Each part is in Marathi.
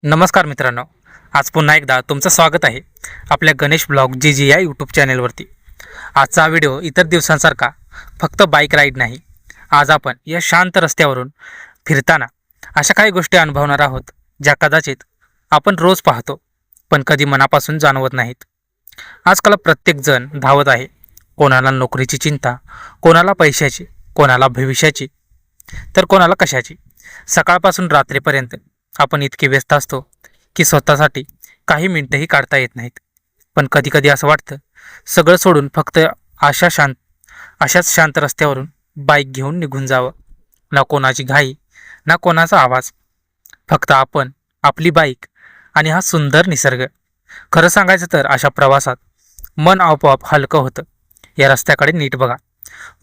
नमस्कार मित्रांनो, आज पुन्हा एकदा तुमचं स्वागत आहे आपल्या गणेश ब्लॉग जी या यूट्यूब चॅनेलवरती। आजचा व्हिडिओ इतर दिवसांसारखा फक्त बाईक राईड नाही। आज आपण या शांत रस्त्यावरून फिरताना अशा काही गोष्टी अनुभवणार आहोत ज्या कदाचित आपण रोज पाहतो पण कधी मनापासून जाणवत नाहीत। आजकाल प्रत्येकजण धावत आहे, कोणाला नोकरीची चिंता, कोणाला पैशाची, कोणाला भविष्याची, तर कोणाला कशाची। सकाळपासून रात्रीपर्यंत आपण इतके व्यस्त असतो की स्वतःसाठी काही मिनिटंही काढता येत नाहीत। पण कधीकधी असं वाटतं सगळं सोडून फक्त अशाच शांत रस्त्यावरून बाईक घेऊन निघून जावं। ना कोणाची घाई, ना कोणाचा आवाज, फक्त आपण, आपली बाईक आणि हा सुंदर निसर्ग। खरं सांगायचं तर अशा प्रवासात मन आपोआप हलकं होतं। या रस्त्याकडे नीट बघा,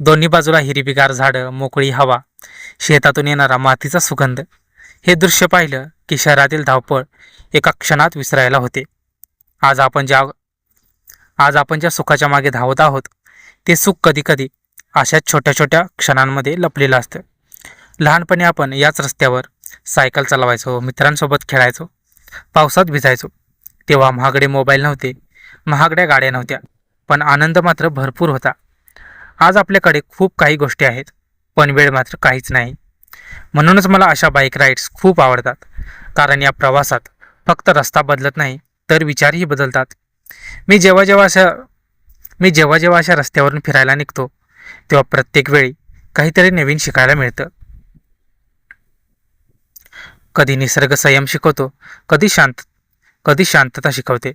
दोन्ही बाजूला हिरवीगार झाडं, मोकळी हवा, शेतातून येणारा मातीचा सुगंध। हे दृश्य पाहिलं की शहरातील धावपळ एका क्षणात विसरायला होते। आज आपण ज्या आज आपण ज्या सुखाच्या मागे धावत आहोत ते सुख कधीकधी अशाच छोट्या छोट्या क्षणांमध्ये लपलेलं असतं। लहानपणी आपण याच रस्त्यावर सायकल चालवायचो, मित्रांसोबत खेळायचो, पावसात भिजायचो। तेव्हा महागडे मोबाईल नव्हते, महागड्या गाड्या नव्हत्या, पण आनंद मात्र भरपूर होता। आज आपल्याकडे खूप काही गोष्टी आहेत, पण वेळ मात्र काहीच नाही। म्हणूनच मला अशा बाईक राईड्स खूप आवडतात, कारण या प्रवासात फक्त रस्ता बदलत नाही तर विचारही बदलतात। मी जेव्हा जेव्हा अशा मी जेव्हा जेव्हा अशा रस्त्यावरून फिरायला निघतो तेव्हा प्रत्येक वेळी काहीतरी नवीन शिकायला मिळतं। कधी निसर्ग संयम शिकवतो, कधी शांतता शिकवते,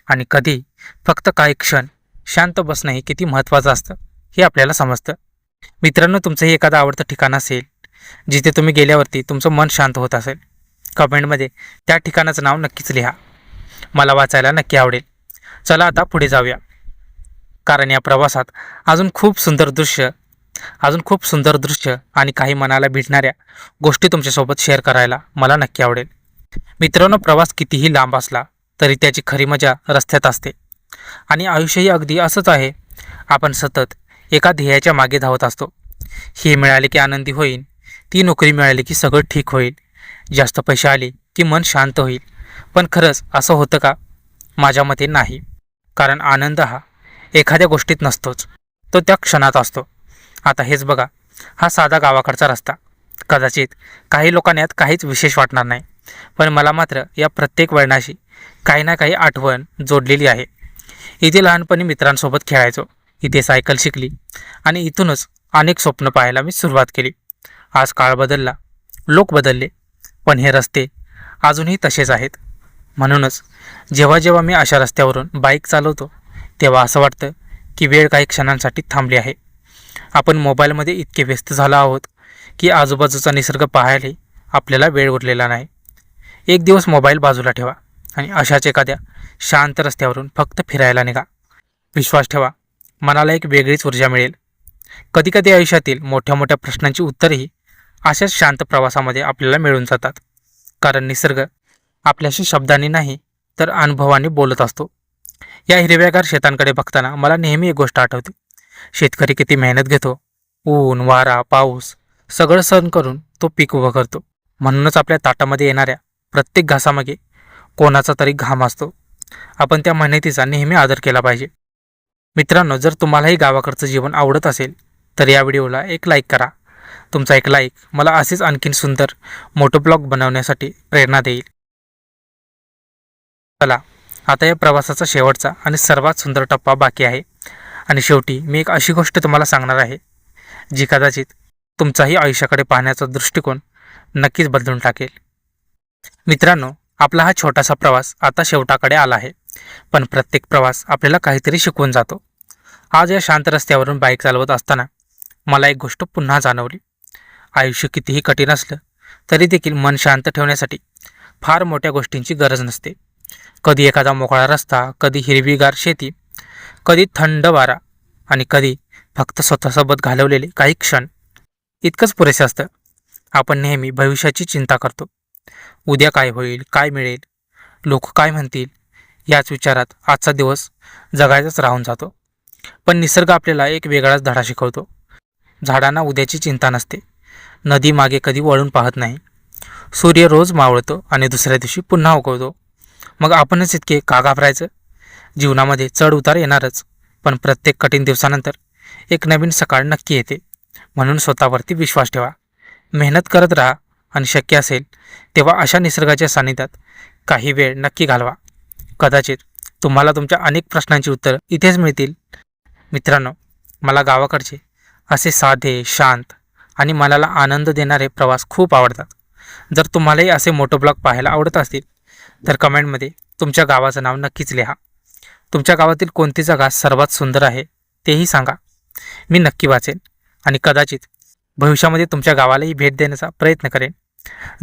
आणि कधी फक्त काही क्षण शांत बसणं हे किती महत्त्वाचं असतं हे आपल्याला समजतं। मित्रांनो, तुमचंही एखादं आवडतं ठिकाण असेल जिथे तुम्ही गेल्यावरती तुमचं मन शांत होत असेल, कमेंटमध्ये त्या ठिकाणाचं नाव नक्कीच लिहा, मला वाचायला नक्की आवडेल। चला आता पुढे जाऊया, कारण या प्रवासात अजून खूप सुंदर दृश्य आणि काही मनाला भिडणाऱ्या गोष्टी तुमच्यासोबत शेअर करायला मला नक्की आवडेल। मित्रांनो, प्रवास कितीही लांब असला तरी त्याची खरी मजा रस्त्यात असते, आणि आयुष्यही अगदी असंच आहे। आपण सतत एका ध्येयाच्या मागे धावत असतो। ही मिळाली की आनंदी होईल, ती नोकरी मिळाली की सगळं ठीक होईल, जास्त पैसे आले की मन शांत होईल। पण खरंच असं होतं का? माझ्या मते नाही, कारण आनंद हा एखाद्या गोष्टीत नसतोच, तो त्या क्षणात असतो। आता हेच बघा, हा साधा गावाकडचा रस्ता, कदाचित काही लोकांना यात काहीच विशेष वाटणार नाही, पण मला मात्र या प्रत्येक वळणाशी काही ना काही आठवण जोडलेली आहे। इथे लहानपणी मित्रांसोबत खेळायचो, इथे सायकल शिकली, आणि इथूनच अनेक स्वप्न पाहायला मी सुरुवात केली। आज काळ बदलला, लोक बदलले, पण हे रस्ते अजूनही तसेच आहेत। म्हणूनच जेव्हा जेव्हा मी अशा रस्त्यावरून बाईक चालवतो तेव्हा असं वाटतं की वेळ काही क्षणांसाठी थांबली आहे। आपण मोबाईलमध्ये इतके व्यस्त झालो आहोत की आजूबाजूचा निसर्ग पाहायलाही आपल्याला वेळ उरलेला नाही। एक दिवस मोबाईल बाजूला ठेवा आणि अशाच एखाद्या शांत रस्त्यावरून फक्त फिरायला निघा। विश्वास ठेवा, मनाला एक वेगळीच ऊर्जा मिळेल। कधीकधी आयुष्यातील मोठ्या मोठ्या प्रश्नांची उत्तरेही अशाच शांत प्रवासामध्ये आपल्याला मिळून जातात, कारण निसर्ग आपल्याशी शब्दांनी नाही तर अनुभवाने बोलत असतो। या हिरव्यागार शेतांकडे बघताना मला नेहमी एक गोष्ट आठवते, शेतकरी किती मेहनत घेतो, ऊन, वारा, पाऊस सगळं सहन करून तो पीक उभं करतो। म्हणूनच आपल्या ताटामध्ये येणाऱ्या प्रत्येक घासामागे कोणाचा तरी घाम असतो। आपण त्या मेहनतीचा नेहमी आदर केला पाहिजे। मित्रांनो, जर तुम्हालाही गावाकडचं जीवन आवडत असेल तर या व्हिडिओला एक लाईक करा। तुमचा एक लाईक मला असेच आणखीन सुंदर मोठं ब्लॉग बनवण्यासाठी प्रेरणा देईल। चला, आता या प्रवासाचा शेवटचा आणि सर्वात सुंदर टप्पा बाकी आहे, आणि शेवटी मी एक अशी गोष्ट तुम्हाला सांगणार आहे जी कदाचित तुमचाही आयुष्याकडे पाहण्याचा दृष्टिकोन नक्कीच बदलून टाकेल। मित्रांनो, आपला हा छोटासा प्रवास आता शेवटाकडे आला आहे, पण प्रत्येक प्रवास आपल्याला काहीतरी शिकवून जातो। आज या शांत रस्त्यावरून बाईक चालवत असताना मला एक गोष्ट पुन्हा जाणवली, आयुष्य कितीही कठीण असलं तरी देखील मन शांत ठेवण्यासाठी फार मोठ्या गोष्टींची गरज नसते। कधी एखादा मोकळा रस्ता, कधी हिरवीगार शेती, कधी थंड वारा, आणि कधी फक्त स्वतःसोबत घालवलेले काही क्षण, इतकंच पुरेसे असतं। आपण नेहमी भविष्याची चिंता करतो, उद्या काय होईल, काय मिळेल, लोक काय म्हणतील, याच विचारात आजचा दिवस जगायचाच राहून जातो। पण निसर्ग आपल्याला एक वेगळाच धडा शिकवतो। झाडांना उद्याची चिंता नसते, नदी मागे कधी वळून पाहत नाही, सूर्य रोज मावळतो आणि दुसऱ्या दिवशी पुन्हा उगवतो. मग आपणच इतके का घाबरायचं? जीवनामध्ये चढ उतार येणारच, पण प्रत्येक कठीण दिवसानंतर एक नवीन सकाळ नक्की येते. म्हणून स्वतःवरती विश्वास ठेवा, मेहनत करत राहा आणि शक्य असेल तेव्हा अशा निसर्गाच्या सानिध्यात काही वेळ नक्की घालवा. कदाचित तुम्हाला तुमच्या अनेक प्रश्नांची उत्तरं इथेच मिळतील. मित्रांनो, मला गावाकडचे असे साधे, शांत आणि मनाला आनंद देणारे प्रवास खूप आवडतात. जर तुम्हालाही असे मोटो ब्लॉग पाहायला आवडत असतील तर कमेंटमध्ये तुमच्या गावाचं नाव नक्कीच लिहा. तुमच्या गावातील कोणती जागा सर्वात सुंदर आहे तेही सांगा. मी नक्की वाचेन आणि कदाचित भविष्यामध्ये तुमच्या गावालाही भेट देण्याचा प्रयत्न करेन.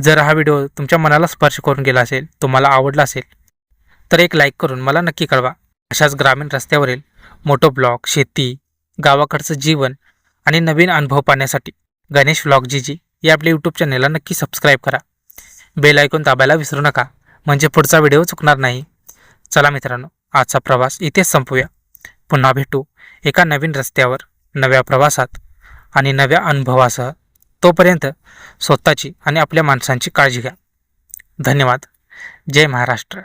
जर हा व्हिडिओ तुमच्या मनाला स्पर्श करून गेला असेल, तुम्हाला आवडला असेल तर एक लाईक करून मला नक्की कळवा. अशाच ग्रामीण रस्त्यावरील मोटो ब्लॉग, शेती, गावाकडचं जीवन आणि नवीन अनुभव पाहण्यासाठी गणेश व्लॉग जीजी या आपल्या यूट्यूब चॅनलला नक्की सबस्क्राईब करा. बेल आयकॉन दाबायला विसरू नका, म्हणजे पुढचा व्हिडिओ चुकणार नाही. चला मित्रांनो, आजचा प्रवास इथेच संपवूया. पुन्हा भेटू एका नवीन रस्त्यावर, नव्या प्रवासात आणि नव्या अनुभवासह. तोपर्यंत स्वतःची आणि आपल्या माणसांची काळजी घ्या. धन्यवाद. जय महाराष्ट्र.